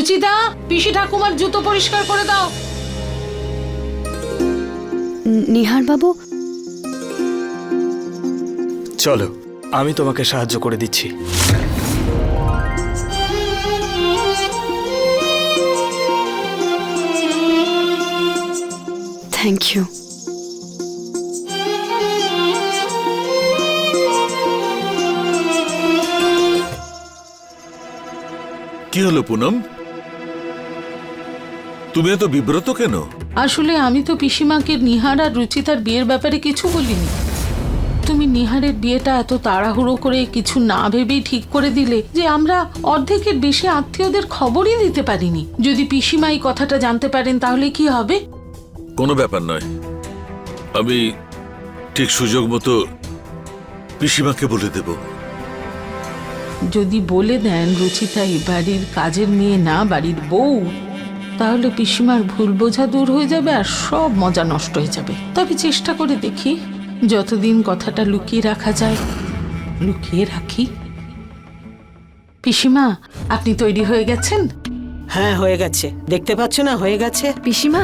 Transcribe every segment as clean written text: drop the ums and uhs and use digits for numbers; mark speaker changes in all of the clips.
Speaker 1: রুচিতা, পিসি ঠাকুমার জুতো পরিষ্কার করে দাও।
Speaker 2: নিহার বাবু,
Speaker 3: চলো আমি তোমাকে সাহায্য করে দিচ্ছি।
Speaker 2: Thank you.
Speaker 4: কি হলো পুনম, তুমি এত বিব্রত কেন?
Speaker 1: আসলে আমি তো পিসিমাকে নিহার আর রুচিতার বিয়ের ব্যাপারে কিছু বলিনি। তুমি নিহারের বিয়েটা এত তাড়াহুড়ো করে কিছু না ভেবেই ঠিক করে দিলে যে আমরা অর্ধেকের বেশি আত্মীয়দের খবরই দিতে পারিনি। যদি পিসিমা এই কথাটা জানতে পারেন তাহলে কি হবে?
Speaker 4: কোনো ব্যাপার নয়, আমি ঠিক সুযোগ মতো পিসিমাকে বলে দেব।
Speaker 1: যদি বলে দেন রুচিতা এই বাড়ির কাজের মেয়ে না, বাড়ির বউ, তাহলে পিসিমার ভুল বোঝা দূর হয়ে যাবে আর সব মজা নষ্ট হয়ে যাবে। তবে চেষ্টা করে দেখি, যতদিন কথাটা লুকিয়ে রাখা যায় লুকিয়ে রাখি। পিসিমা, আপনি তৈরি হয়ে গেছেন?
Speaker 5: হ্যাঁ, হয়ে গেছে। দেখতে পাচ্ছ না, হয়ে গেছে।
Speaker 2: পিসিমা,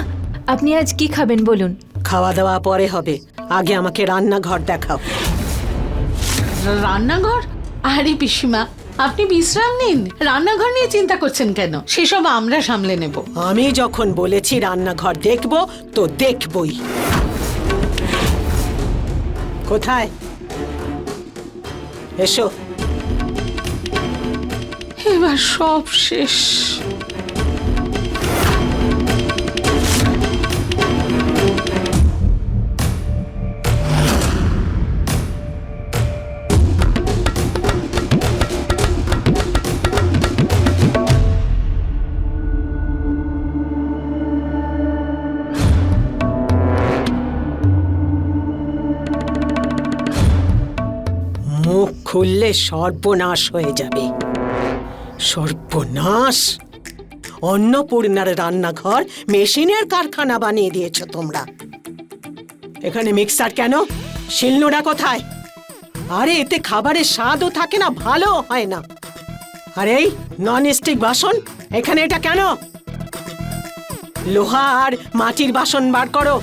Speaker 2: আপনি আজ কি খাবেন বলুন?
Speaker 5: খাওয়া দাওয়া পরে হবে, আগে আমাকে রান্নাঘর দেখাও।
Speaker 1: রান্নাঘর? আরে পিসিমা, আপনি বিশ্রাম নিন, রান্নাঘর নিয়ে চিন্তা করছেন কেন? সেসব আমরা সামলে নেব।
Speaker 5: আমি যখন বলেছি রান্নাঘর দেখবো তো দেখবই। কোথায়? এসো।
Speaker 1: এবার সব শেষ।
Speaker 5: মুখ খুললে সর্বনাশ হয়ে যাবে। সর্বনাশ! অন্নপূর্ণার রান্নাঘর মেশিনের কারখানা বানিয়ে দিয়েছ তোমরা। এখানে মিক্সার কেন? শিলনোড়া কোথায়? আরে এতে খাবারের স্বাদও থাকে না, ভালো হয় না। আরে এই নন স্টিক বাসন, এখানে এটা কেন? লোহা আর মাটির বাসন বার করো।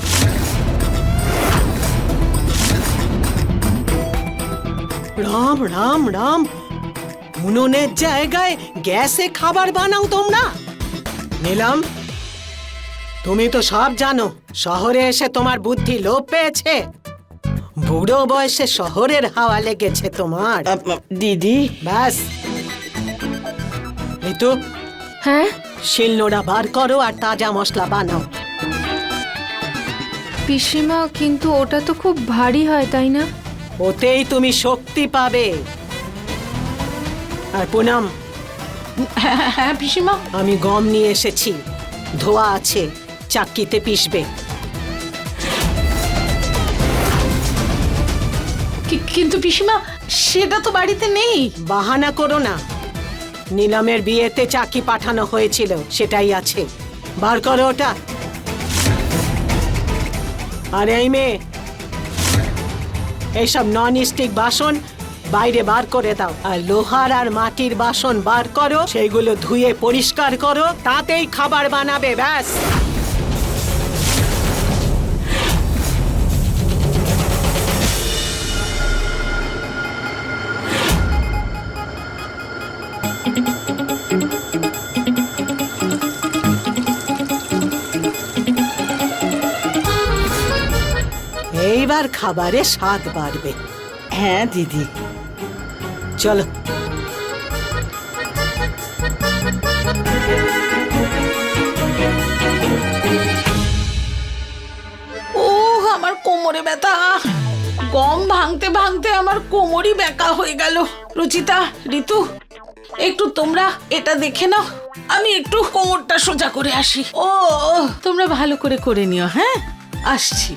Speaker 5: রাম রাম রাম, উনুনের জায়গায় গ্যাসে খাবার বানাও তোমরা? নিলাম, তুমি তো সব জানো। শহরে এসে তোমার বুদ্ধি লোপ পেয়েছে। বুড়ো বয়সে শহরের হাওয়া লেগেছে তোমার।
Speaker 6: দিদি,
Speaker 5: ব্যাস, এই তো।
Speaker 2: হ্যাঁ
Speaker 5: শিলনোড়া বার করো আর তাজা মশলা বানাও।
Speaker 2: পিসিমা, কিন্তু ওটা তো খুব ভারী হয়, তাই না?
Speaker 5: ওতেই তুমি শক্তি পাবে। আর পুনম,
Speaker 1: হ্যাঁ হ্যাঁ, হ্যাঁ পিসিমা।
Speaker 5: আমি গম নিয়ে এসেছি, ধোয়া আছে, চাক্কিতে পিষবে।
Speaker 1: কিন্তু পিসিমা, সেটা তো বাড়িতে নেই।
Speaker 5: বাহানা করো না। নিলামের বিয়েতে চাকি পাঠানো হয়েছিল, সেটাই আছে। বার করো ওটা। আর এই মেয়ে, এইসব নন স্টিক বাসন বাইরে বার করে দাও। আর লোহার আর মাটির বাসন বার করো, সেইগুলো ধুয়ে পরিষ্কার করো, তাতেই খাবার বানাবে। ব্যাস। এইবার খাবারে স্বাদ বাড়বে।
Speaker 6: হ্যাঁ দিদি।
Speaker 5: চলো।
Speaker 1: ও, আমার কোমরে ব্যথা। গম ভাঙতে ভাঙতে আমার কোমরই ব্যাকা হয়ে গেল। রুচিতা, ঋতু, একটু তোমরা এটা দেখে নাও, আমি একটু কোমরটা সোজা করে আসি। ও, তোমরা ভালো করে করে নিও। হ্যাঁ, আসছি।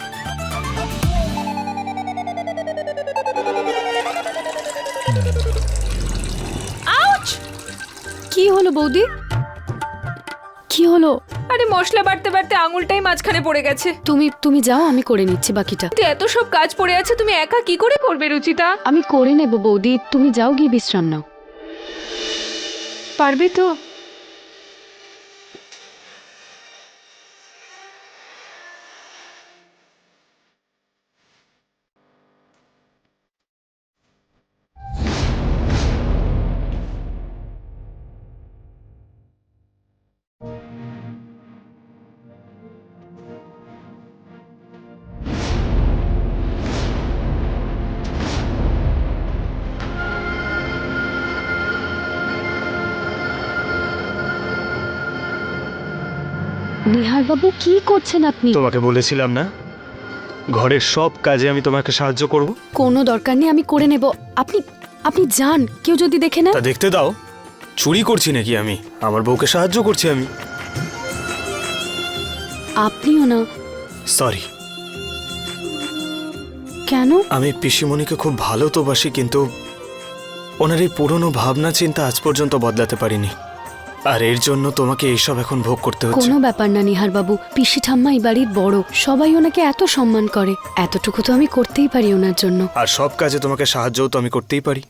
Speaker 2: কি হলো বৌদি? কি হলো?
Speaker 7: আরে মশলা বাড়তে বাড়তে আঙুলটাই মাঝখানে পড়ে গেছে।
Speaker 2: তুমি যাও, আমি করে নিচ্ছি বাকিটা।
Speaker 7: তো এত সব কাজ পড়ে আছে, তুমি একা কি করে করবে রুচিতা?
Speaker 2: আমি করে নেব বৌদি, তুমি যাও গিয়ে বিশ্রাম নাও।
Speaker 7: পারবে তো?
Speaker 2: নিহার বাবু কি করছেন আপনি?
Speaker 3: তোমাকে বলেছিলাম না ঘরের সব কাজে আমি তোমাকে সাহায্য করব।
Speaker 2: কোনো দরকার নেই, আমি করে নেব। আপনি আপনি যান, কেউ যদি দেখে না।
Speaker 3: তা দেখতে দাও, চুরি করছি নাকি আমি? আমার বউকে সাহায্য করছি আমি।
Speaker 2: আপনিও না।
Speaker 3: সরি।
Speaker 2: কেন?
Speaker 3: আমি পিসিমণিকে খুব ভালো তো বাসি, কিন্তু ওনার এই পুরনো ভাবনা চিন্তা আজ পর্যন্ত বদলাতে পারিনি, আর এর জন্য তোমাকে এইসব এখন ভোগ করতে হচ্ছে।
Speaker 2: কোনো ব্যাপার না নিহার বাবু, পিসি ঠাম্মা এই বাড়ির বড়, সবাই ওনাকে এত সম্মান করে, এতটুকু তো আমি করতেই পারি ওনার জন্য।
Speaker 3: আর সব কাজে তোমাকে সাহায্যও তো আমি করতেই পারি।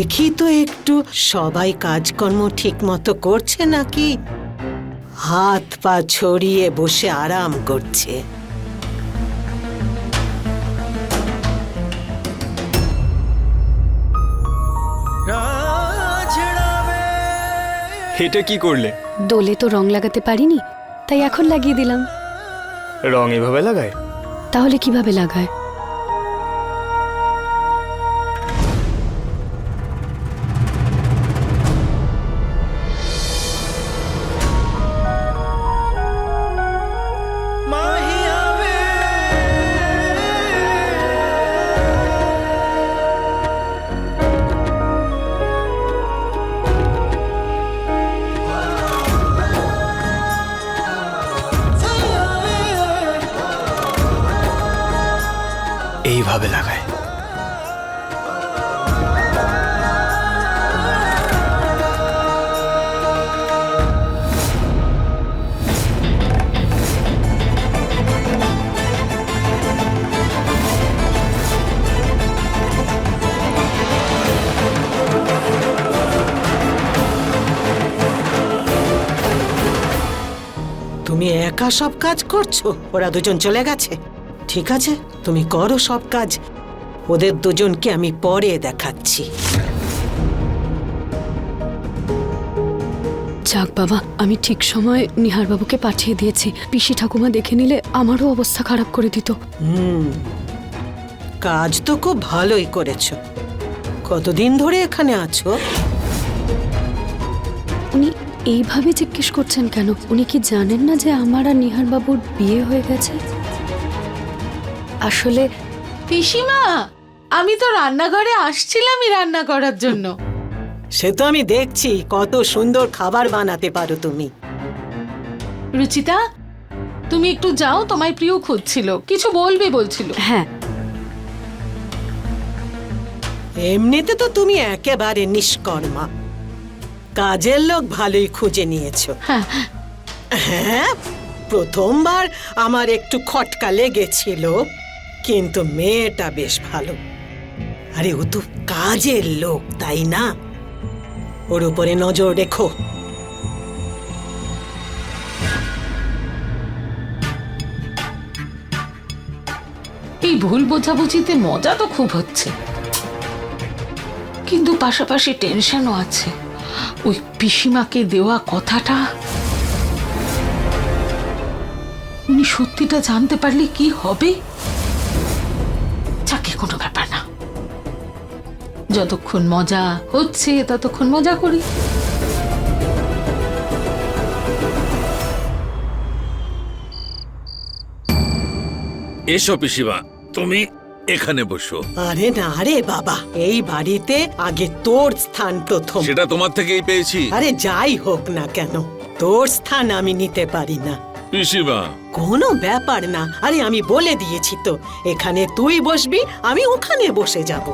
Speaker 5: দেখি তো একটু সবাই কাজকর্ম ঠিক মতো করছে নাকি, হাত পা ছড়িয়ে বসে আরাম করছে।
Speaker 3: এটা কি করলে?
Speaker 2: দোলে তো রং লাগাতে পারিনি, তাই এখন লাগিয়ে দিলাম।
Speaker 3: রং এভাবে লাগায়?
Speaker 2: তাহলে কিভাবে লাগায়?
Speaker 3: এইভাবে লাগায়।
Speaker 5: তুমি একা সব কাজ করছো? ওরা দুজন চলে গেছে। ঠিক আছে, তুমি করো সব কাজ, ওদের দুজনকে আমি পরে দেখাচ্ছি।
Speaker 2: যাক বাবা, আমি ঠিক সময় নিহার বাবুকে পাঠিয়ে দিয়েছি। পিসি ঠাকুমা দেখে নিলে আমারও অবস্থা খারাপ করে দিত।
Speaker 5: কাজ তো খুব ভালোই করেছো। কতদিন ধরে এখানে আছো?
Speaker 2: উনি এইভাবে জিজ্ঞেস করছেন কেন? উনি কি জানেন না যে আমার আর নিহার বাবুর বিয়ে হয়ে গেছে? আসলে
Speaker 1: পিসিমা, আমি তো রান্নাঘরে আসছিলামই রান্না করার জন্য।
Speaker 5: সে তো আমি দেখছি, কত সুন্দর খাবার বানাতে পারো তুমি।
Speaker 1: রুচিতা, তুমি একটু যাও, তোমায় প্রিয় খুঁজছিল, কিছু বলবে বলছিল।
Speaker 2: হ্যাঁ,
Speaker 5: এমনিতে তো তুমি একেবারে নিষ্কর্মা, কাজের লোক ভালোই খুঁজে নিয়েছো।
Speaker 1: হ্যাঁ,
Speaker 5: হ্যাঁ, প্রথমবার আমার একটু খটকা লেগেছিল, কিন্তু মেয়েটা বেশ ভালো। আরে ও তো কাজের লোক, তাই না? ওর উপরে নজর রেখো।
Speaker 1: এই ভুল বোঝাবুঝিতে মজা তো খুব হচ্ছে, কিন্তু পাশাপাশি টেনশনও আছে। ওই পিসিমাকে দেওয়া কথাটা উনি সত্যিটা জানতে পারলে কি হবে? যাকে, কোনো ব্যাপার না, যতক্ষণ মজা হচ্ছে ততক্ষণ মজা করি।
Speaker 4: এসো পিসিমা, তুমি এখানে বসো।
Speaker 5: আরে না রে বাবা, এই বাড়িতে আগে তোর স্থান প্রথম।
Speaker 4: সেটা তোমার থেকেই পেয়েছি।
Speaker 5: আরে যাই হোক না কেন, তোর স্থান আমি নিতে পারি না।
Speaker 4: পিসিমা,
Speaker 5: কোনো ব্যাপার না। আরে আমি বলে দিয়েছি তো, এখানে তুই বসবি, আমি ওখানে বসে যাব।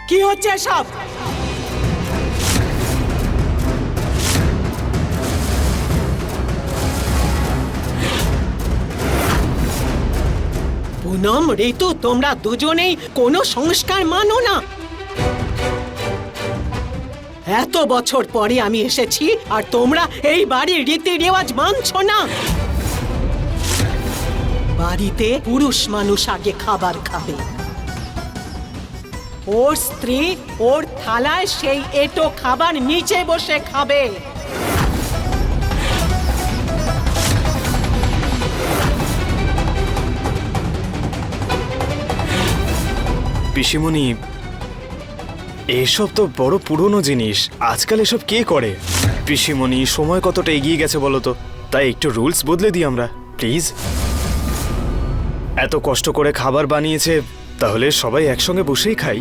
Speaker 5: কি হচ্ছে সব? পুনম, ঋতু, তোমরা দুজনেই কোনো সংস্কার মানো না। এত বছর পরে আমি এসেছি আর তোমরা এই বাড়ির রীতি রেওয়াজ মানছো না। বাড়িতে পুরুষ মানুষ আগে খাবার খাবে। ওর স্ত্রী ওর থালায় সেই এঁটো খাবার নিচে বসে খাবে।
Speaker 3: পিসিমণি, এসব তো বড় পুরনো জিনিস, আজকাল এসব কে করে? পিসিমণি, সময় কতটা এগিয়ে গেছে বলো তো, তাই একটু রুলস বদলে দিই আমরা প্লিজ। এত কষ্ট করে খাবার বানিয়েছে, তাহলে সবাই একসঙ্গে বসেই খাই।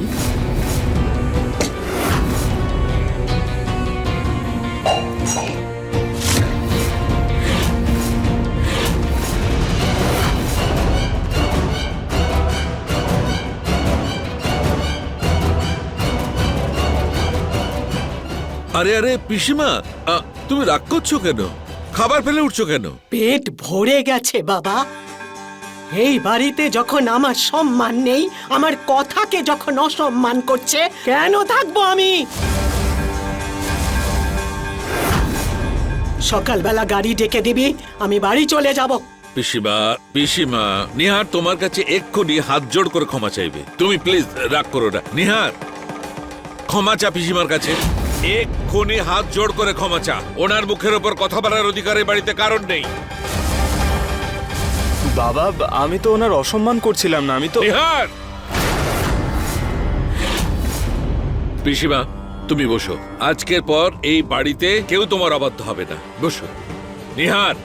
Speaker 4: আরে আরে পিসিমা, তুমি রাগ করছো কেন? খাবার ফেলে উঠছো কেন?
Speaker 5: পেট ভরে গেছে বাবা। এই বাড়িতে যখন আমার সম্মান নেই, আমার কথাকে যখন অসম্মান করছে, কেন থাকবো আমি? সকালবেলা গাড়ি ডেকে দিবি, আমি বাড়ি চলে যাব।
Speaker 4: পিসিমা, পিসিমা, নিহার তোমার কাছে এক্ষুনি হাত জোড় করে ক্ষমা চাইবে। তুমি প্লিজ রাগ করো না। নিহার, ক্ষমা চা পিসিমার কাছে, এক্ষুনি হাত জোড় করে ক্ষমা চা। ওনার মুখের ওপর কথা বলার অধিকার এই বাড়িতে কারণ নেই।
Speaker 3: বাবা, আমি তো ওনার অসম্মান করছিলাম না, আমি তো।
Speaker 4: নিহার! পিসিমা, তুমি বসো। আজকের পর এই বাড়িতে কেউ তোমার অবাধ্য হবে না। বসো। নিহার,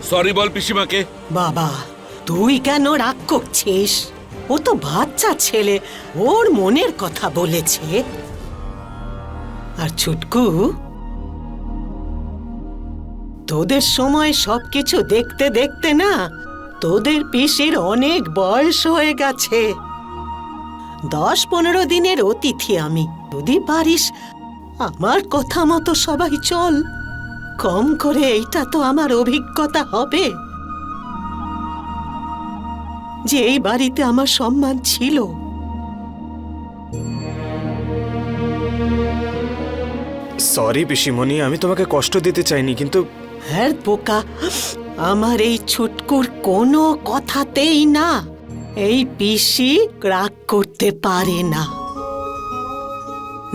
Speaker 4: সরি বল পিসিমাকে।
Speaker 5: বাবা, তুই কেন রাগ করছিস? ও তো বাচ্চা ছেলে, ওর মনের কথা বলেছে। আর ছুটকু, তোদের সময় সবকিছু দেখতে দেখতে না তোদের পিসির অনেক বয়স হয়ে গেছে। 10-15 দিনের অতিথি আমি। যদি পারিস আমার কথা মতো সবাই চল। কম করে এইটা তো আমার অভিজ্ঞতা হবে যে এই বাড়িতে আমার সম্মান ছিল।
Speaker 3: সরি পিসিমণি, আমি তোমাকে কষ্ট দিতে চাইনি, কিন্তু
Speaker 5: হ্যাঁ পোকা, আমার এই ছুটকুর কোনো কথাতেই না এই পিসি রাগ করতে পারে না।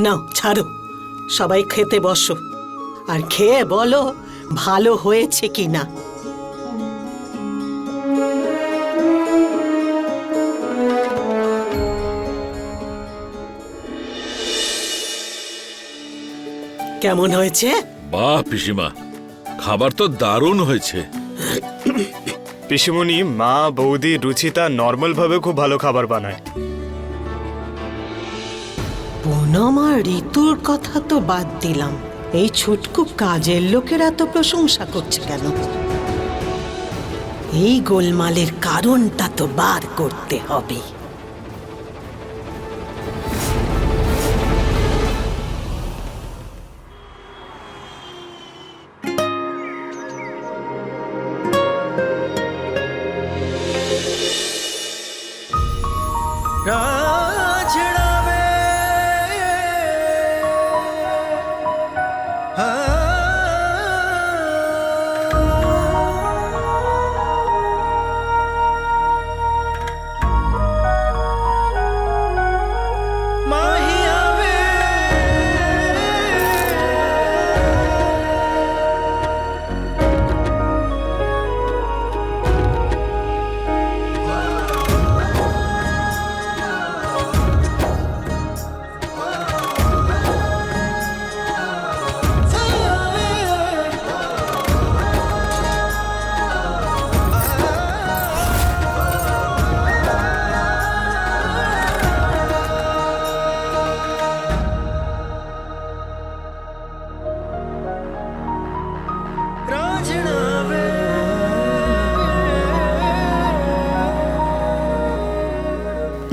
Speaker 5: নাও ছাড়ো, সবাই খেতে বসো আর খেয়ে বলো ভালো হয়েছে কিনা। কেমন হয়েছে?
Speaker 4: বাহ পিসিমা, খাবার তো দারুণ হয়েছে।
Speaker 3: পিসিমণি, মা, বৌদি, রুচিতা নর্মাল ভাবে খুব ভালো খাবার বানায়।
Speaker 5: পুনম আর ঋতুর কথা তো বাদ দিলাম, এই ছুটকু কাজের লোকেরা তো প্রশংসা করছে কেন? এই গোলমালের কারণটা তো বার করতে হবে।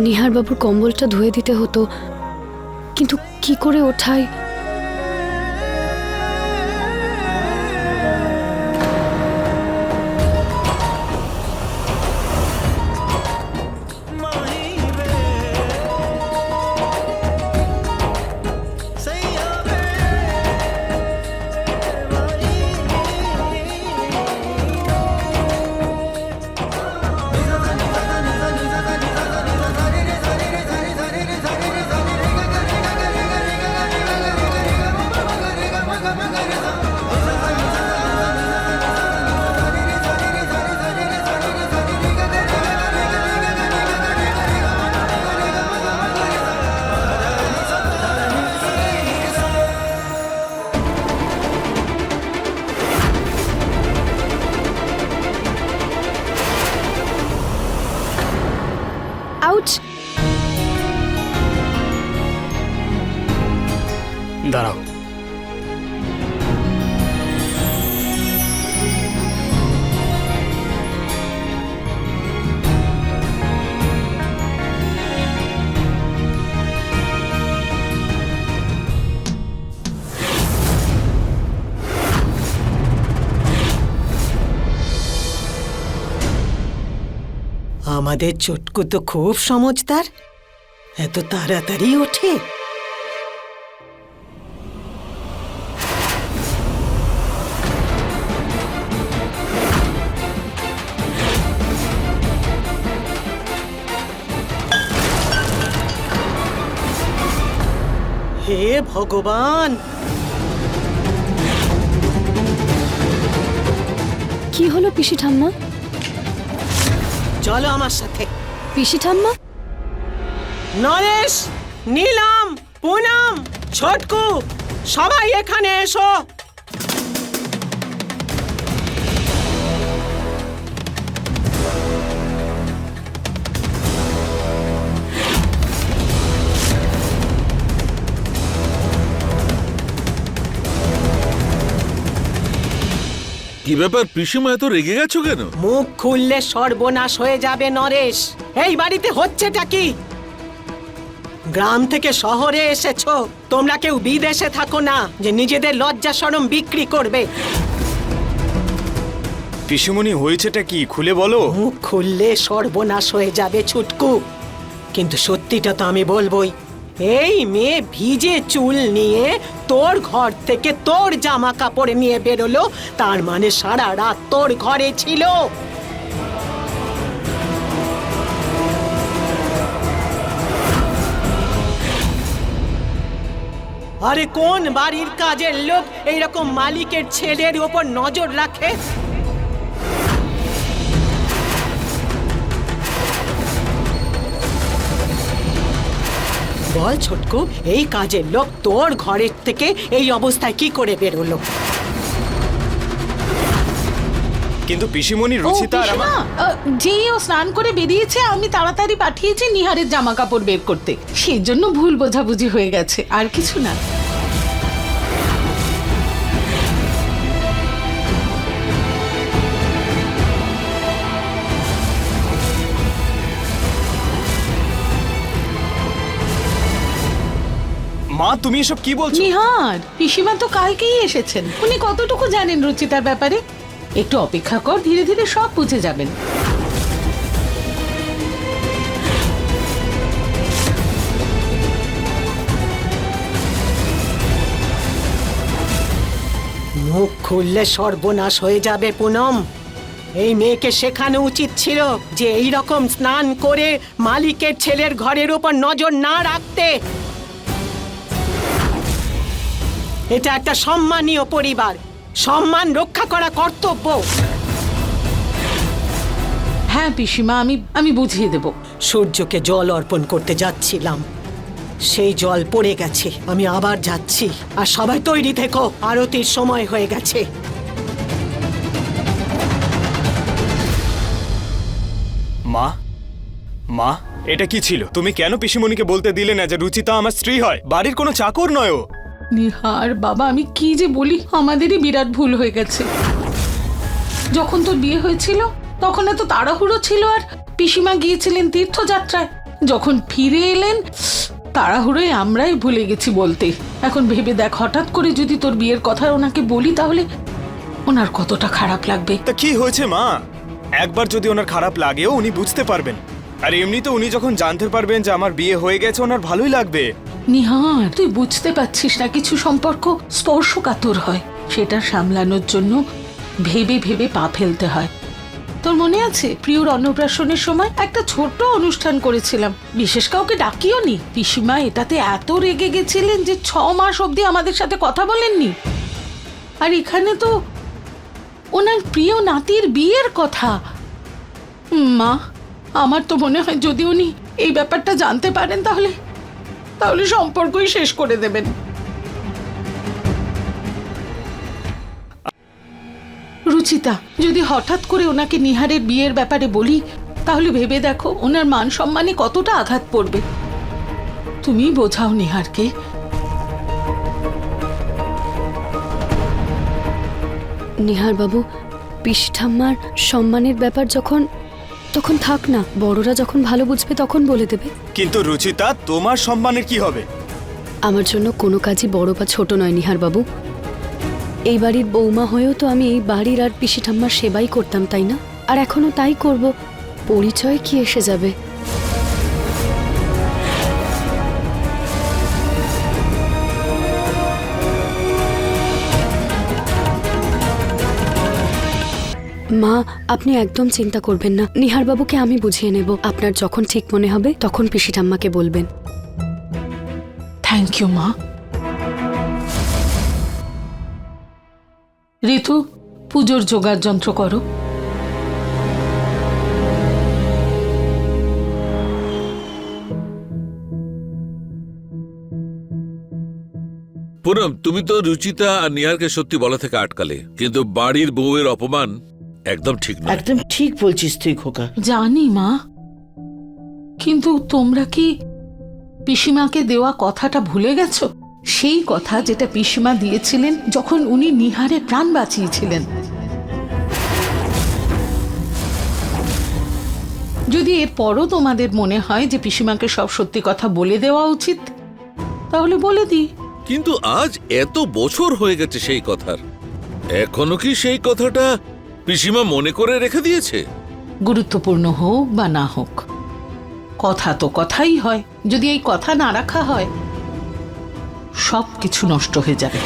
Speaker 2: নিহার বাবুর কম্বলটা ধুয়ে দিতে হতো, কিন্তু কি করে ওঠায়?
Speaker 3: দাঁড়াও।
Speaker 5: আমাদের চটকু তো খুব সমজদার, এত তাড়াতাড়ি ওঠে। হে ভগবান!
Speaker 2: কি হলো পিসি ঠাম্মা?
Speaker 5: চলো আমার সাথে।
Speaker 2: পিসি ঠাম্মা,
Speaker 5: নরেশ, নীলম, পুনম, ছোটকু, সবাই এখানে এসো।
Speaker 4: কি ব্যাপার পিসিমা, এত রেগে গেছো কেন?
Speaker 5: মুখ খুললে সর্বনাশ হয়ে যাবে নরেশ। এই বাড়িতে হচ্ছেটা কি? গ্রাম থেকে শহরে এসেছো, তোমরা কেউ বিদেশে থাকো না যে নিজেদের লজ্জা শরম বিক্রি করবে।
Speaker 3: পিসিমণি, হয়েছেটা কি খুলে বলো।
Speaker 5: মুখ খুললে সর্বনাশ হয়ে যাবে ছুটকু, কিন্তু সত্যিটা তো আমি বলবোই। এই মেয়ে ভিজে চুল নিয়ে তোর ঘর থেকে তোর জামা কাপড় নিয়ে বেরোলো, তার মানে সারা রাত তোর ঘরে ছিল। আরে কোন বাড়ির কাজের লোক এইরকম মালিকের ছেলের উপর নজর রাখে? বল ছোটকু, এই কাজের লোক তোর ঘরের থেকে এই অবস্থায় কি করে বেরোলো?
Speaker 3: কিন্তু পিসিমণি, রুচিতা আর আমার
Speaker 1: যেই ও স্নান করে বেরিয়েছে আমি তাড়াতাড়ি পাঠিয়েছি নিহারের জামা কাপড় বের করতে, সেই জন্য ভুল বোঝাবুঝি হয়ে গেছে, আর কিছু না।
Speaker 3: মা, তুমি এসব কি বলছো?
Speaker 1: নিহার, পিসিমা তো কালকেই এসেছেন, উনি কতটুকু জানেন রুচিতার ব্যাপারে? একটু অপেক্ষা কর, ধীরে ধীরে সব বুঝে যাবেন।
Speaker 5: মুখ খুললে সর্বনাশ হয়ে যাবে পুনম। এই মেয়েকে শেখানো উচিত ছিল যে এই রকম স্নান করে মালিকের ছেলের ঘরের উপর নজর না রাখতে। এটা একটা সম্মানীয় পরিবার, সম্মান রক্ষা করা কর্তব্য।
Speaker 1: হ্যাঁ পিসিমা, আমি বুঝিয়ে দেব।
Speaker 5: সূর্যকে জল অর্পণ করতে যাচ্ছিলাম, সেই জল পড়ে গেছে, আমি আবার যাচ্ছি। আর সবাই তৈরি থেকো, আরতির সময় হয়ে গেছে।
Speaker 3: মা, মা, এটা কি ছিল? তুমি কেন পিসিমণিকে বলতে দিলে না যে রুচিতা আমার স্ত্রী হয়, বাড়ির কোনো চাকর নয় ও?
Speaker 1: নিহার বাবা, আমি কি যে বলি, আমাদেরই বিরাট ভুল হয়ে গেছে। যখন তোর বিয়ে হয়েছিল তখন এত তাড়াহুড়ো ছিল, আর পিসিমা গিয়েছিলেন তীর্থযাত্রায়, যখন ফিরে এলেন তাড়াহুড়োয় আমরাই ভুলে গেছি বলতে। এখন ভেবে দেখ, হঠাৎ করে যদি তোর বিয়ের কথা ওনাকে বলি তাহলে ওনার কতটা খারাপ লাগবে।
Speaker 3: তা কি হয়েছে মা? একবার যদি ওনার খারাপ লাগেও উনি বুঝতে পারবেন, আর এমনিতে উনি যখন জানতে পারবেন যে আমার বিয়ে হয়ে গেছে ওনার ভালোই লাগবে।
Speaker 1: নিহার, তুই বুঝতে পারছিস না, কিছু সম্পর্ক স্পর্শকাতর হয়, সেটা সামলানোর জন্য ভেবে ভেবে পা ফেলতে হয়। তোর মনে আছে প্রিয়র অন্নপ্রাশনের সময় একটা ছোট্ট অনুষ্ঠান করেছিলাম, বিশেষ কাউকে ডাকিও নি। পিসিমা এটাতে এত রেগে গেছিলেন যে 6 মাস অবধি আমাদের সাথে কথা বলেননি। আর এখানে তো ওনার প্রিয় নাতির বিয়ের কথা। মা, আমার তো মনে হয় যদি উনি এই ব্যাপারটা জানতে পারেন তাহলে সম্পর্কই শেষ করে দেবেন। রুচিতা, যদি হঠাৎ করে ওনাকে নিহারের বিয়ের ব্যাপারে বলি তাহলে ভেবে দেখো ওনার মান সম্মানে কতটা আঘাত পড়বে। তুমি বোঝাও নিহারকে।
Speaker 2: নিহার বাবু, পিসি ঠাম্মার সম্মানের ব্যাপার তখন থাক না, বড়রা যখন ভালো বুঝবে তখন বলে দেবে।
Speaker 3: কিন্তু রুচিতা, তোমার সম্মানের কি হবে?
Speaker 2: আমার জন্য কোনো কাজই বড় বা ছোট নয় নিহার বাবু। এই বাড়ির বৌমা হয়েও তো আমি এই বাড়ির আর পিসি ঠাম্মার সেবাই করতাম, তাই না? আর এখনো তাই করব। পরিচয় কি এসে যাবে? মা, আপনি একদম চিন্তা করবেন না, নিহার বাবুকে আমি বুঝিয়ে নেব। আপনার যখন ঠিক মনে হবে তখন পিসি ঠাম্মাকে বলবেন।
Speaker 1: থ্যাংক ইউ মা। ঋতু, পুজোর জোগাড় যন্ত্র করো।
Speaker 4: পুনম, তুমি তো রুচিতা আর নিহারকে সত্যি বলা থেকে আটকালে, কিন্তু বাড়ির বউয়ের অপমান একদম ঠিক নয়।
Speaker 6: একদম ঠিক বলছিস তুই খোকা।
Speaker 1: জানি মা, কিন্তু তোমরা কি পিসিমাকে দেওয়া কথাটা ভুলে গেছো? সেই কথা যেটা পিসিমা দিয়েছিলেন যখন উনি নিহারের প্রাণ বাঁচিয়েছিলেন। যদি এরপরও তোমাদের মনে হয় যে পিসিমাকে সব সত্যি কথা বলে দেওয়া উচিত, তাহলে বলে দিই।
Speaker 4: কিন্তু আজ এত বছর হয়ে গেছে সেই কথার, এখনো কি সেই কথাটা পিসিমা মনে করে রেখে দিয়েছে?
Speaker 1: গুরুত্বপূর্ণ হোক বা না হোক, কথা তো কথাই হয়। যদি এই কথা না রাখা হয়, সব কিছু নষ্ট হয়ে যাবে।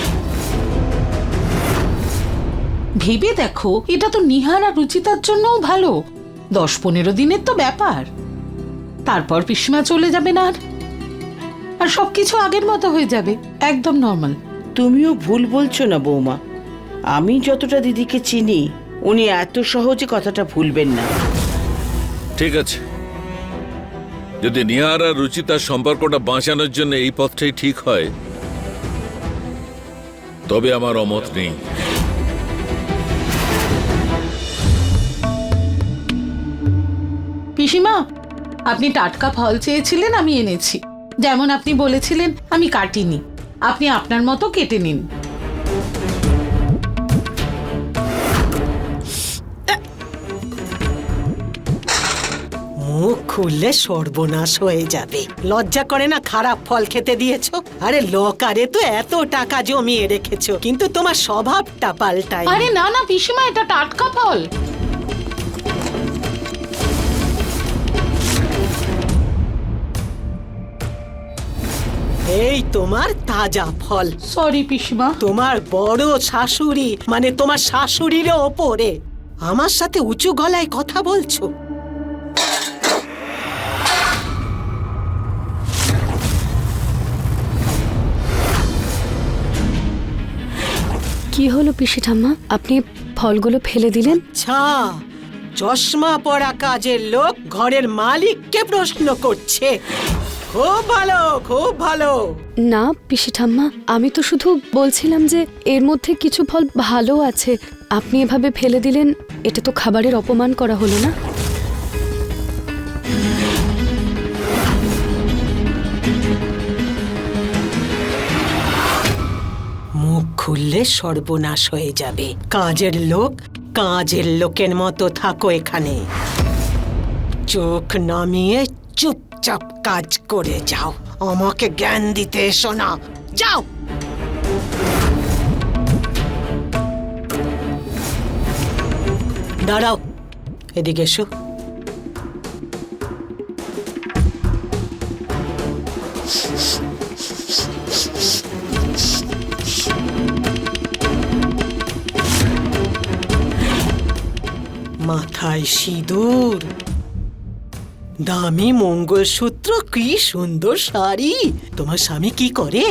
Speaker 1: ভেবে দেখো, এটা তো নিহার আর রুচিতার জন্যও ভালো। 10-15 দিনের তো ব্যাপার, তারপর পিসিমা চলে যাবে না, আর সবকিছু আগের মতো হয়ে যাবে, একদম নর্মাল।
Speaker 6: তুমিও ভুল বলছো না বৌমা। আমি যতটা দিদিকে চিনি, উনি এত সহজে কথাটা ভুলবেন না।
Speaker 4: ঠিক আছে, যদি নিহার আর রুচিতার সম্পর্কটা বাঁচানোর জন্য এই পথটাই ঠিক হয়, তবে আমার অমত নেই।
Speaker 1: পিসিমা, আপনি টাটকা ফল চেয়েছিলেন, আমি এনেছি। যেমন আপনি বলেছিলেন, আমি কাটিনি, আপনি আপনার মতো কেটে নিন।
Speaker 5: মুখ খুললে সর্বনাশ হয়ে যাবে। লজ্জা করে না খারাপ ফল খেতে দিয়েছো? আরে লকারে তো এত টাকা জমিয়ে রেখেছো, কিন্তু তোমার স্বভাবটা পাল্টায়।
Speaker 1: আরে না না পিসিমা, এটা টাটকা ফল।
Speaker 5: এই তোমার তাজা ফল।
Speaker 1: সরি পিসিমা।
Speaker 5: তোমার বড় শাশুড়ি, মানে তোমার শাশুড়ির ওপরে আমার সাথে উঁচু গলায় কথা বলছো?
Speaker 2: কি হলো পিসি ঠাম্মা, আপনি ফলগুলো ফেলে দিলেন?
Speaker 5: আচ্ছা, চশমা পরা কাজের লোক ঘরের মালিককে প্রশ্ন করছে। খুব ভালো, খুব ভালো।
Speaker 2: না পিসি ঠাম্মা, আমি তো শুধু বলছিলাম যে এর মধ্যে কিছু ফল ভালো আছে। আপনি এভাবে ফেলে দিলেন, এটা তো খাবারের অপমান করা হলো না?
Speaker 5: মুখ খুললে সর্বনাশ হয়ে যাবে। কাজের লোক, কাজের লোকের মতো থাকো এখানে। চোখ নামিয়ে চুপচাপ কাজ করে যাও। আমাকে জ্ঞান দিতে এসো না, যাও। দাঁড়াও, এদিকে এসো। মাথায় সিঁদুর, দামি মঙ্গলসূত্র, কি সুন্দর শাড়ি। তোমার স্বামী কি করে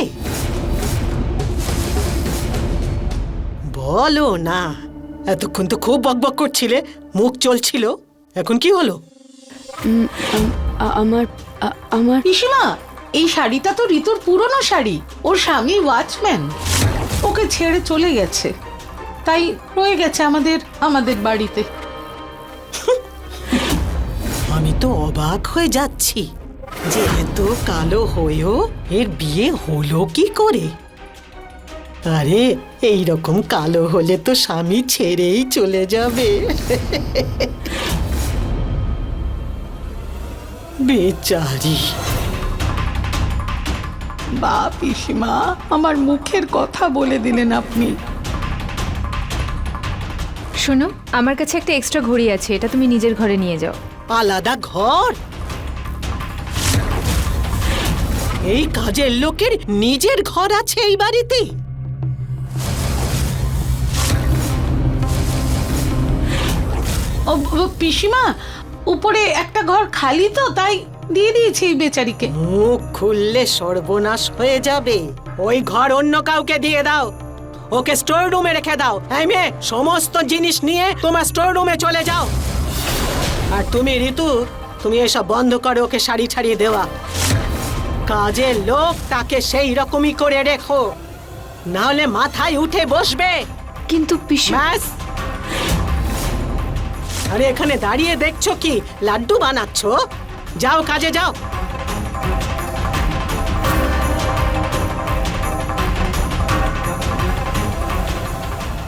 Speaker 5: বলো না? এতক্ষণ তো খুব বকবক করছিলে, মুখ চলছিল, এখন কি হলো?
Speaker 2: আমার
Speaker 1: পিসিমা, এই শাড়িটা তো ঋতুর পুরনো শাড়ি। ওর স্বামী ওয়াচম্যান, ওকে ছেড়ে চলে গেছে, তাই রয়ে গেছে আমাদের বাড়িতে।
Speaker 5: আমি তো অবাক হয়ে যাচ্ছি যে এত কালো হয়েও এর বিয়ে হলো কি করে। আরে এই রকম কালো হলে তো স্বামী ছেড়েই চলে যাবে। বেচারি।
Speaker 1: বা পিসিমা, আমার মুখের কথা বলে দিলেন আপনি।
Speaker 7: শোনো, আমার কাছে একটা এক্সট্রা ঘড়ি আছে, এটা তুমি নিজের ঘরে নিয়ে যাও।
Speaker 5: আলাদা ঘর? এই কাজের লোকের নিজের ঘর আছে এই বাড়িতে?
Speaker 1: পিসিমা, উপরে একটা ঘর খালি তো, তাই দিয়ে দিয়েছি এই বেচারিকে।
Speaker 5: মুখ খুললে সর্বনাশ হয়ে যাবে। ওই ঘর অন্য কাউকে দিয়ে দাও, ওকে স্টোর রুমে রেখে দাও। এই মেয়ে, সমস্ত জিনিস নিয়ে তোমার স্টোর রুমে চলে যাও। আর তুমি ঋতু, তুমি এসব বন্ধ করো, ওকে শাড়ি ছাড়িয়ে দেওয়া। কাজের লোক, তাকে সেই রকমই করে রেখো, না হলে মাথায় উঠে বসবে।
Speaker 7: কিন্তু পিসি,
Speaker 5: ব্যাস। আরে এখানে দাঁড়িয়ে দেখছো কি? লাড্ডু বানাচ্ছো? যাও, কাজে যাও।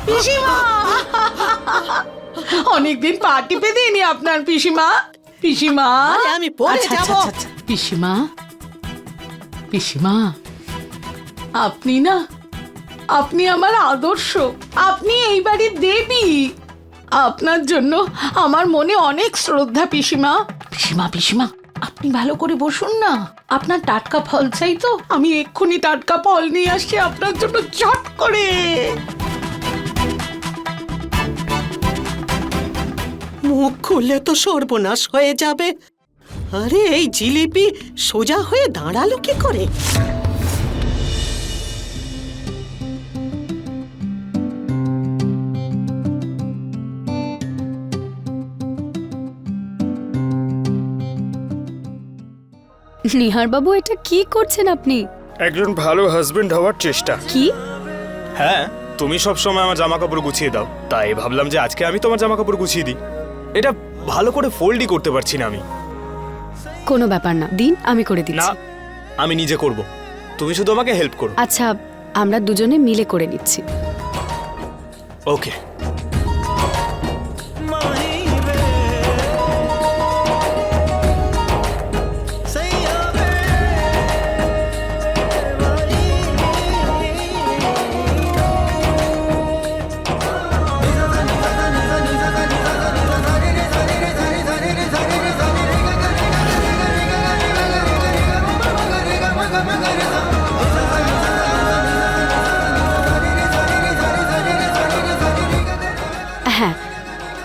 Speaker 1: পিসিমা, অনেকদিন পা টিপে দিইনি আপনার পিসিমা। পিসিমা,
Speaker 5: আরে আমি পরে
Speaker 1: আচ্ছা,
Speaker 5: যাবো।
Speaker 1: আচ্ছা, আচ্ছা। পিসিমা, পিসিমা, আপনি না, আপনি আমার আদর্শ, আপনি এই বাড়ির দেবী। আপনার জন্য আমার মনে অনেক শ্রদ্ধা পিসিমা। পিসিমা, পিসিমা, আপনি ভালো করে বসুন না। আপনার টাটকা ফল চাই তো? আমি এক্ষুনি টাটকা ফল নিয়ে আসছি আপনার জন্য, চট করে।
Speaker 5: মুখ খুললে তো সর্বনাশ হয়ে যাবে। আরে এই জিলিপি সোজা হয়ে দাঁড়ালো কি করে?
Speaker 2: নিহার বাবু, এটা কি করছেন আপনি?
Speaker 3: একজন ভালো হাজবেন্ড হওয়ার চেষ্টা।
Speaker 2: কি?
Speaker 3: হ্যাঁ, তুমি সব সময় আমার জামা কাপড় গুছিয়ে দাও, তাই ভাবলাম যে আজকে আমি তোমার জামা কাপড় গুছিয়ে দিই। এটা ভালো করে ফোল্ডই করতে পারছি না আমি।
Speaker 2: কোনো ব্যাপার না, দিন, আমি করে
Speaker 3: না,
Speaker 2: দিচ্ছি।
Speaker 3: আমি নিজে করব, তুমি শুধু আমাকে হেল্প করো।
Speaker 2: আচ্ছা, আমরা দুজনে মিলে করে নিচ্ছি।
Speaker 3: ওকে।
Speaker 2: হ্যাঁ,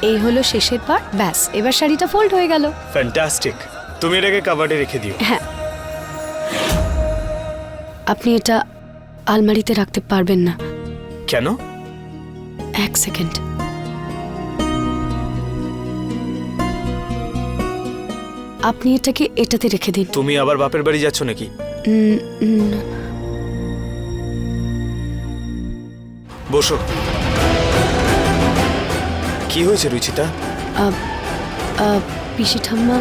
Speaker 2: এই হলো শেষের পার্ট। ব্যাস, এবার শাড়িটা ফোল্ড হয়ে গেল।
Speaker 3: ফ্যান্টাস্টিক। তুমি এটাকে কাভার্ডে রেখে দিও।
Speaker 2: হ্যাঁ, আপনি এটা আলমারিতে রাখতে পারবেন না।
Speaker 3: কেন?
Speaker 2: এক সেকেন্ড। আপনি এটাকে এটাতে রেখে দিন।
Speaker 3: তুমি আবার বাপের বাড়ি যাচ্ছ নাকি?
Speaker 2: উম, উম,
Speaker 3: বসো। কি হয়েছে রুচিতা?
Speaker 2: পিসি ঠাম্মা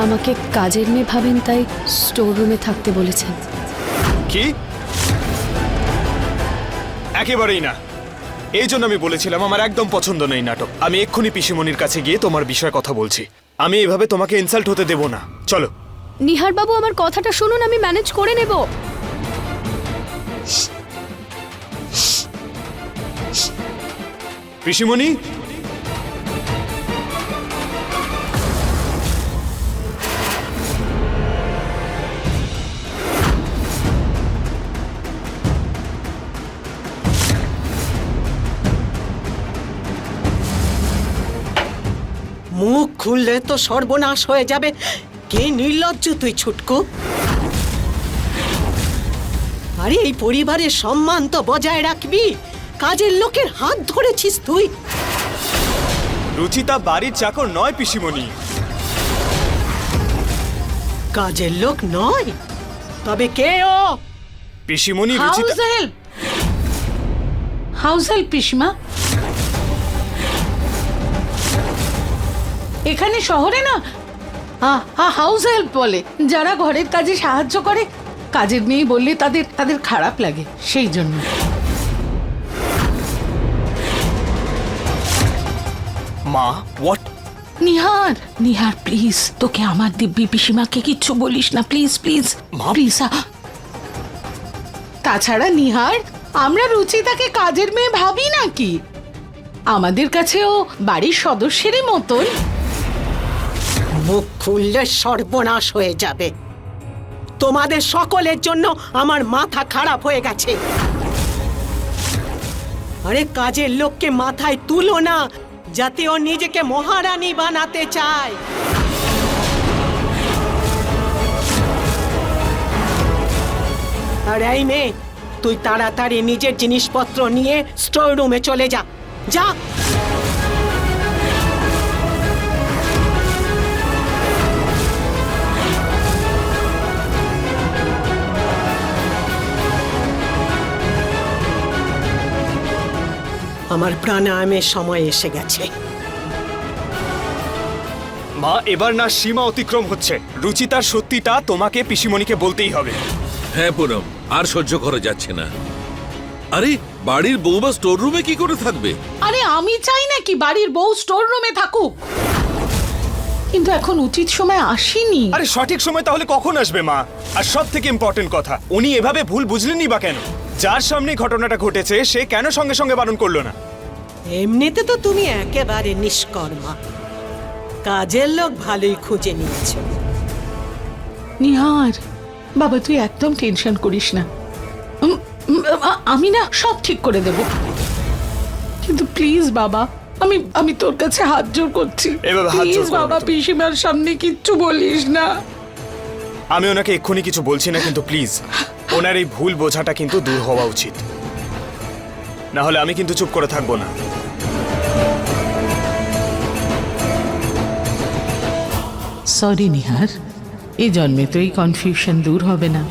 Speaker 2: আমাকে কাজের মেয়ে ভাবেন, তাই স্টোর রুমে থাকতে বলেছেন।
Speaker 3: কি? একেবারেই না। এই জন্য আমি বলেছিলাম আমার একদম পছন্দ নেই নাটক। আমি এক্ষুনি পিসিমণির কাছে গিয়ে তোমার বিষয়ে কথা বলছি। আমি এভাবে তোমাকে ইনসাল্ট হতে দেব না। চলো।
Speaker 2: নিহার বাবু, আমার কথাটা শুনুন, আমি ম্যানেজ করে নেব।
Speaker 3: পিসিমণি,
Speaker 5: মুখ খুললে তো সর্বনাশ হয়ে যাবে। কে নির্লজ্জ তুই, ছুটকু! আরে এই পরিবারের সম্মান তো বজায় রাখবি। কাজের লোকের হাত ধরেছিস তুই।
Speaker 3: রুচিতা বাড়ির চাকর নয় পিসিমণি।
Speaker 5: কাজের লোক নয়? তবে কে ও?
Speaker 3: পিসিমণি,
Speaker 1: house
Speaker 3: Ruchita.
Speaker 1: Help, house help পিসিমা। এখানে শহরে না হাউস হেল্প বলে, যারা ঘরের কাজে সাহায্য করে। কাজের মেয়ে বললে তাদের খারাপ লাগে, সেই জন্য।
Speaker 3: মা হোয়াট?
Speaker 1: নিহার, নিহার প্লিজ, তোকে আমার দিব্যি পিসিমাকে কিচ্ছু বলিস না, প্লিজ প্লিজ
Speaker 3: মা।
Speaker 1: প্লিজ। তাছাড়া নিহার, আমরা রুচিতাকে কাজের মেয়ে ভাবি নাকি? আমাদের কাছেও বাড়ির সদস্যেরই মতন।
Speaker 5: মুখ খুললে সর্বনাশ হয়ে যাবে। তোমাদের সকলের জন্য আমার মাথা খারাপ হয়ে গেছে। আরে কাজের লোককে মাথায় তুলো না, যাতে ও নিজেকে মহারানী বানাতে চায়। আর এই মেয়ে, তুই তাড়াতাড়ি নিজের জিনিসপত্র নিয়ে স্টোর রুমে চলে যা, যা। আমার প্রাণায়ামের সময় এসে গেছে।
Speaker 3: মা, এবার না সীমা অতিক্রম হচ্ছে। রুচিতার সত্যিটা তোমাকে পিসিমণিকে বলতেই হবে।
Speaker 4: হ্যাঁ পুনম, আর সহ্য করা যাচ্ছে না। আরে বাড়ির বৌমা স্টোর রুমে কি করে থাকবে?
Speaker 1: আরে আমি চাই নাকি বাড়ির বউ স্টোর রুমে থাকুক, কিন্তু এখন উচিত সময় আসেনি।
Speaker 3: আরে সঠিক সময় তাহলে কখন আসবে মা? আর সব থেকে ইম্পর্টেন্ট কথা, উনি এভাবে ভুল বুঝলেনই বা কেন? যার সামনে ঘটনাটা ঘটেছে সে কেন সঙ্গে সঙ্গে বারণ করলো না?
Speaker 5: এমনিতে তো তুমি একেবারে নিষ্কর্মা, কাজের লোক ভালোই খুঁজে নিচ্ছ।
Speaker 1: নিহার বাবা, তুই একদম টেনশন করিস না। আমি না সব ঠিক করে দেব, কিন্তু প্লিজ বাবা, আমি তোর কাছে হাত জোর করছি,
Speaker 3: এভাবে হাত জোর
Speaker 1: প্লিজ
Speaker 3: করো না
Speaker 1: বাবা,
Speaker 3: তুমি।
Speaker 1: পিসিমার সামনে কিচ্ছু বলিস না।
Speaker 3: আমি ওনাকে এক্ষুনি কিছু বলছি না, কিন্তু প্লিজ ওনার এই ভুল বোঝাটা কিন্তু দূর হওয়া উচিত, না হলে আমি কিন্তু চুপ করে থাকবো না।
Speaker 1: সরি নিহার, এই জন্মে তো এই কনফিউশন দূর হবে না।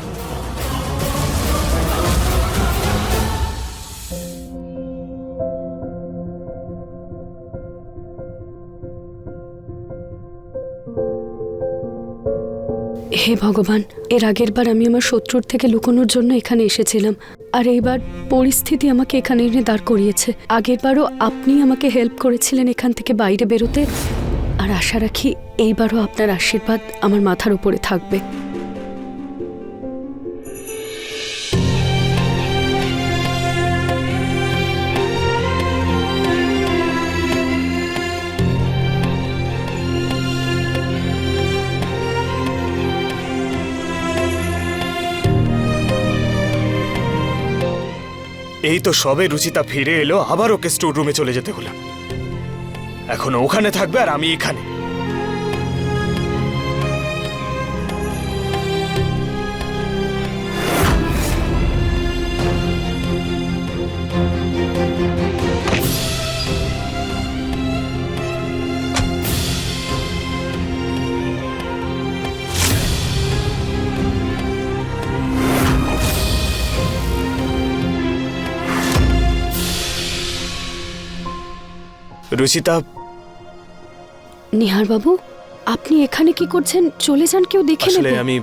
Speaker 2: হে ভগবান, এর আগের বার আমি আমার শত্রুর থেকে লুকোনোর জন্য এখানে এসেছিলাম, আর এইবার পরিস্থিতি আমাকে এখানে এনে দাঁড় করিয়েছে। আগের বারও আপনি আমাকে হেল্প করেছিলেন এখান থেকে বাইরে বেরোতে, আর আশা রাখি এইবারও আপনার আশীর্বাদ আমার মাথার উপরে থাকবে।
Speaker 3: এই তো সবে রুচিতা ফিরে এলো, আবার ওকে স্টোর রুমে চলে যেতে হলো। এখন ওখানে থাকবে আর আমি এখানে। রুচিতা,
Speaker 2: নিহার বাবু, আপনি এখানে কি করছেন? চলে যান, কেউ দেখে
Speaker 3: আসলে
Speaker 2: নেবে।
Speaker 3: আমি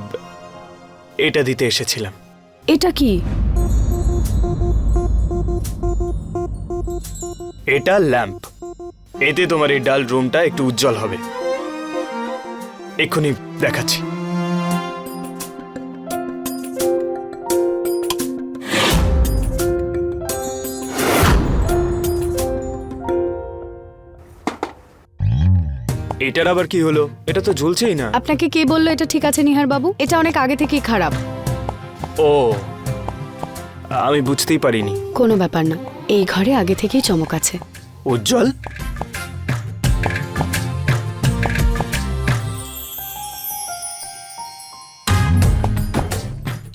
Speaker 3: এটা দিতে এসেছিলাম।
Speaker 2: এটা কি?
Speaker 3: এটা ল্যাম্প, এতে তোমার এই ডাল রুমটা একটু উজ্জ্বল হবে। এক্ষুনি দেখাচ্ছি। এটার আবার কি হলো? এটা তো জ্বলছেই না।
Speaker 2: আপনাকে কে বললো এটা ঠিক আছে নিহার বাবু? এটা অনেক আগে থেকেই খারাপ।
Speaker 3: ও, আমি বুঝতেই পারিনি।
Speaker 2: কোনো ব্যাপার না, এই ঘরে আগে থেকেই চমক আছে।
Speaker 3: উজ্জ্বল?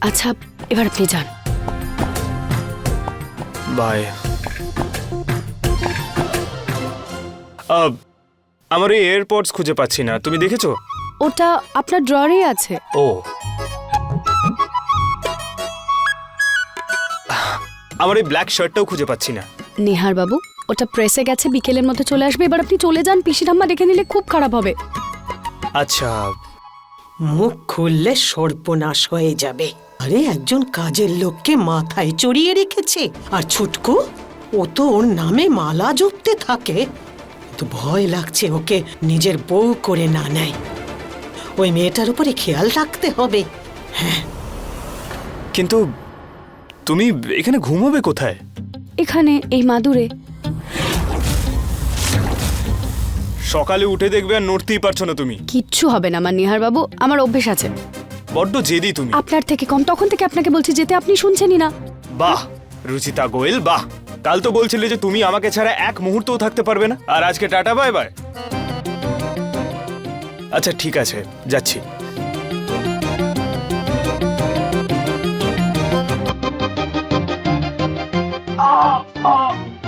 Speaker 2: আচ্ছা, এবার আপনি যান।
Speaker 3: বাই। আমার এই এয়ারপডস খুঁজে পাচ্ছি না, তুমি দেখেছো?
Speaker 2: ওটা আপনার ড্রয়ারেই আছে।
Speaker 3: ও, আমার এই ব্ল্যাক শার্টটাও খুঁজে পাচ্ছি না।
Speaker 2: নিহার বাবু, ওটা প্রেসে গেছে, বিকেলের মধ্যে চলে আসবে। এবার আপনি চলে যান, পিসি ঠাম্মা দেখে নিলে খুব খারাপ হবে।
Speaker 3: আচ্ছা,
Speaker 5: মুখ খুললে সর্বনাশ হয়ে যাবে। আরে একজন কাজের লোককে মাথায় চড়িয়ে রেখেছে, আর ছুটকু, ও তো ওর নামে মালা জপতে থাকে। কিন্তু ভয় লাগছে ওকে নিজের বউ করে না নেয়। ওই মেয়েটার উপরে খেয়াল রাখতে হবে।
Speaker 3: কিন্তু তুমি এখানে ঘুমোবে কোথায়?
Speaker 2: এখানে এই মাদুরে।
Speaker 3: সকালে উঠে দেখবে আর নড়তেই পারছো না তুমি।
Speaker 2: কিচ্ছু হবে না আমার নিহার বাবু, আমার অভ্যেস আছে।
Speaker 3: বড্ড জেদি তুমি।
Speaker 2: আপনার থেকে কম, তখন থেকে আপনাকে বলছি যেতে, আপনি শুনছেনই না।
Speaker 3: বাহ রুচিতা গোয়েল বাহ, কাল তো বলছিলে যে তুমি আমাকে ছাড়া এক মুহূর্তও থাকতে পারবে না, আর আজকে টাটা বাই বাই। আচ্ছা ঠিক আছে, যাচ্ছি।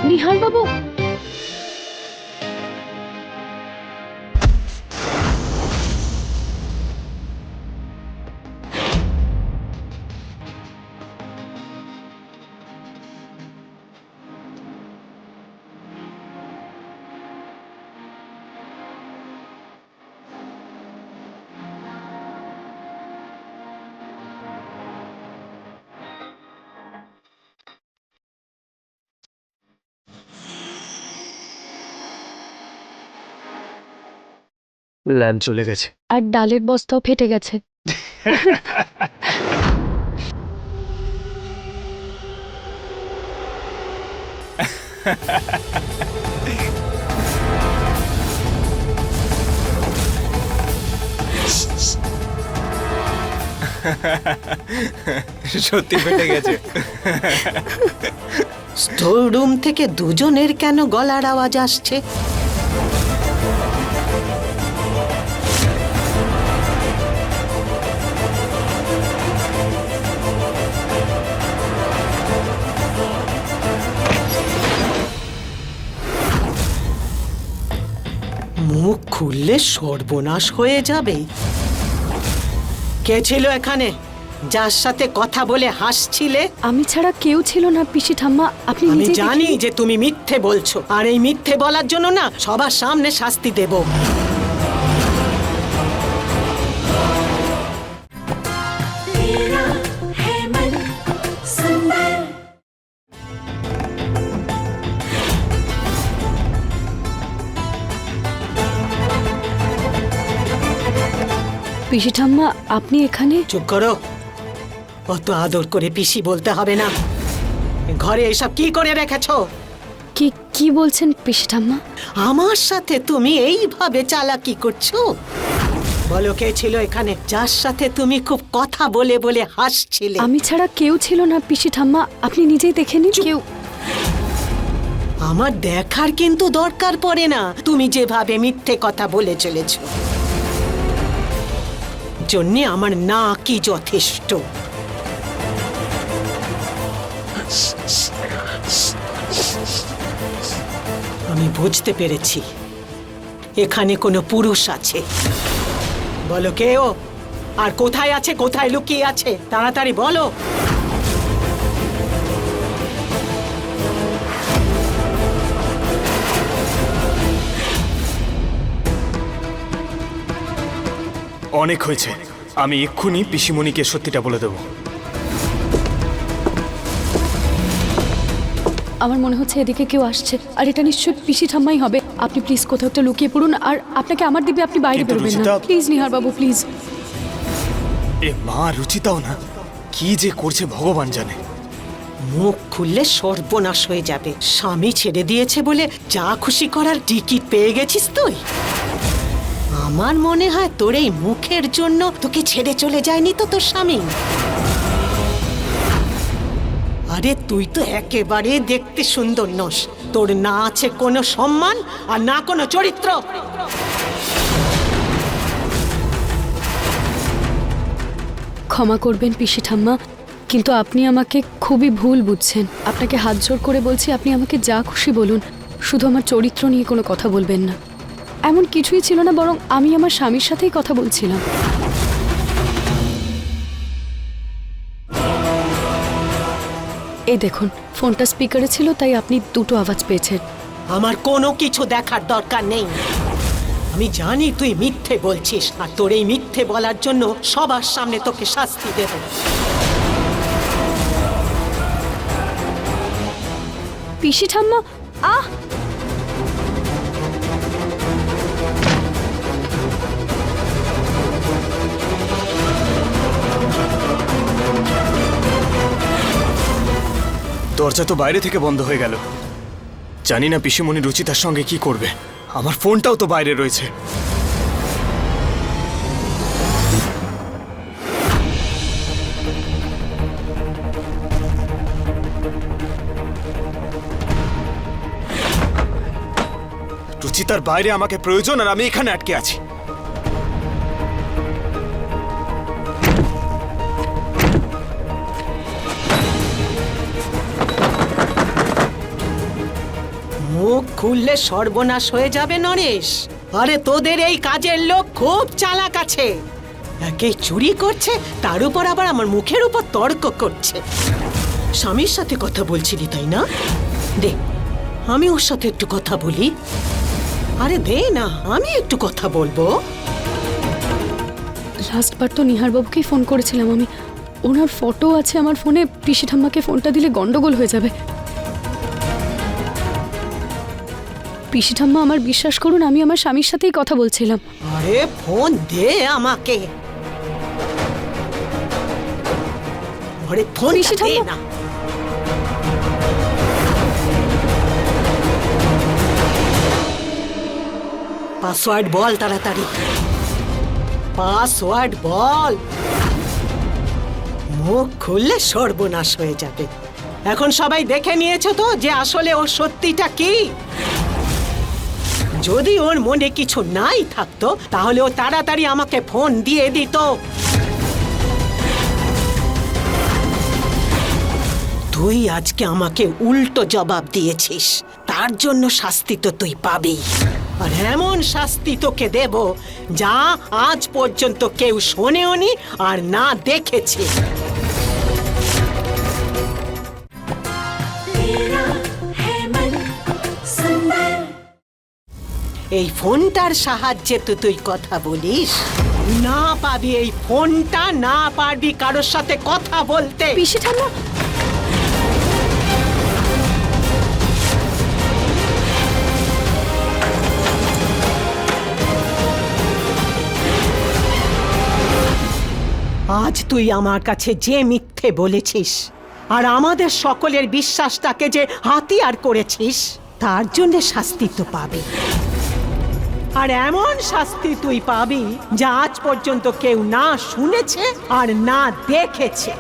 Speaker 2: নিহার বাবু,
Speaker 3: ল্যাম্প চলে গেছে।
Speaker 2: আর ডালের বস্তাও ফেটে গেছে।
Speaker 3: সত্যি ফেটে গেছে।
Speaker 5: স্টোর রুম থেকে দুজনের কেন গলার আওয়াজ আসছে? মুখ খুললে সর্বনাশ হয়ে যাবে। কে ছিল এখানে, যার সাথে কথা বলে হাসছিলে?
Speaker 2: আমি ছাড়া কেউ ছিল না পিসি ঠাম্মা, আপনি
Speaker 5: আমি
Speaker 2: নিজেই
Speaker 5: জানি
Speaker 2: দেখে নিন।
Speaker 5: যে তুমি মিথ্যে বলছো, আর এই মিথ্যে বলার জন্য না সবার সামনে শাস্তি দেব।
Speaker 2: পিসি ঠাম্মা আপনি এখানে?
Speaker 5: চুপ করো, অত আদর করে পিসি বলতে হবে না। ঘরে এসব কি করে রেখেছো?
Speaker 2: কি কি বলছেন পিসি ঠাম্মা?
Speaker 5: আমার সাথে তুমি এইভাবে চালাকি করছো? বলো কে ছিল এখানে, যার সাথে তুমি খুব কথা বলে বলে হাসছিলে?
Speaker 2: আমি ছাড়া কেউ ছিল না পিসি ঠাম্মা, আপনি নিজেই দেখে নিন। কেউ
Speaker 5: আমার দেখার কিন্তু দরকার পড়ে না তুমি যেভাবে মিথ্যে কথা বলে চলেছ। জন্যে আমার না কি যথেষ্ট। আমি বুঝতে পেরেছি এখানে কোনো পুরুষ আছে। বলো কে ও, আর কোথায় আছে, কোথায় লুকিয়ে আছে, তাড়াতাড়ি বলো।
Speaker 3: অনেক হয়েছে, আমি এক্ষুনি পিসিমণিকে সত্যিটা বলে দেবো।
Speaker 2: আমার মনে হচ্ছে এদিকে কেউ আসছে, আর এটা নিশ্চয়ই পিসি ঠাম্মাই হবে। আপনি প্লিজ কোথাও একটা লুকিয়ে পড়ুন, আর আপনাকে আমার দিবে, আপনি বাইরে
Speaker 3: কিন্তু
Speaker 2: বেরোবেন না
Speaker 3: Ruchita-
Speaker 2: please Nihar Babu, please.
Speaker 3: এ মা রুচিতাও না, কি যে করছে ভগবান জানে।
Speaker 5: মুখ খুললে সর্বনাশ হয়ে যাবে। স্বামী ছেড়ে দিয়েছে বলে যা খুশি করার টিকিট পেয়ে গেছিস তুই। আমার মনে হয় তোর এই মুখের জন্য তোকে ছেড়ে চলে যায়নি তো তোর স্বামী। আরে তুই তো একেবারে দেখতে সুন্দর নস, তোর না আছে কোনো সম্মান আর না কোনো চরিত্র।
Speaker 2: ক্ষমা করবেন পিসি ঠাম্মা, কিন্তু আপনি আমাকে খুবই ভুল বুঝছেন। আপনাকে হাত জোড় করে বলছি, আপনি আমাকে যা খুশি বলুন, শুধু আমার চরিত্র নিয়ে কোনো কথা বলবেন না। এমন কিছুই ছিল না, বরং আমি আমার স্বামীর সাথেই কথা বলছিলাম। এই দেখুন, ফোনটা স্পিকারে ছিল, তাই আপনি দুটো আওয়াজ পেয়েছেন।
Speaker 5: আমার কোনো কিছু দেখার দরকার নেই। আমি জানি তুই মিথ্যে বলছিস, আর তোর এই মিথ্যে বলার জন্য সবার সামনে তোকে শাস্তি দেব।
Speaker 2: পিসি ঠাম্মা, আহ!
Speaker 3: দরজা তো বাইরে থেকে বন্ধ হয়ে গেল। জানি না পিসিমণি রুচিতার সঙ্গে কি করবে। আমার ফোনটাও তো বাইরে রয়েছে। রুচিতার বাইরে আমাকে প্রয়োজন, আর আমি এখানে আটকে আছি।
Speaker 5: মুখ খুললে সর্বনাশ হয়ে যাবে নরেশ। আরে তোদের এই কাজের লোক খুব চালাক আছে। একে চুরি করছে, তার উপর আবার আমার মুখের উপর তর্ক করছে। স্বামীর সাথে কথা বলছিলি তাই না? দে, আমি ওর সাথে একটু কথা বলি। আরে দে না, আমি একটু কথা বলবো।
Speaker 2: লাস্টবার তো নিহার বাবুকেই ফোন করেছিলাম আমি। ওনার ফটো আছে আমার ফোনে। পিসি ঠাম্মাকে ফোনটা দিলে গন্ডগোল হয়ে যাবে। পিসি ঠাম্মা, আমার বিশ্বাস করুন, আমি আমার স্বামীর সাথেই কথা বলছিলাম।
Speaker 5: আরে ফোন দে আমাকে। আরে ফোন
Speaker 2: ঋষি
Speaker 5: দে
Speaker 2: ঠাকুর।
Speaker 5: না। পাসওয়ার্ড বল তাড়াতাড়ি। পাসওয়ার্ড বল। মুখ খুললে সর্বনাশ হয়ে যাবে। এখন সবাই দেখে নিয়েছো তো যে আসলে ওর সত্যিটা কি। যদি ওর মনে কিছু নাই থাকতো তাহলে ও তাড়াতাড়ি আমাকে ফোন দিয়ে দিত। তুই আজকে আমাকে উল্টো জবাব দিয়েছিস, তার জন্য শাস্তি তো তুই পাবি। আর এমন শাস্তি তোকে দেব যা আজ পর্যন্ত কেউ শোনেওনি আর না দেখেছে। এই ফোনটার সাহায্যে তো তুই কথা বলিস। না পাবি এই ফোনটা, না পারবি কারোর সাথে কথা বলতে।
Speaker 2: পিসি ঠাম্মা,
Speaker 5: আজ তুই আমার কাছে যে মিথ্যে বলেছিস আর আমাদের সকলের বিশ্বাসটাকে যে হাতিয়ার করেছিস, তার জন্য শাস্তি তো পাবি। আর এমন শাস্তি তুই পাবি যা আজ পর্যন্ত কেউ না শুনেছে আর না দেখেছে।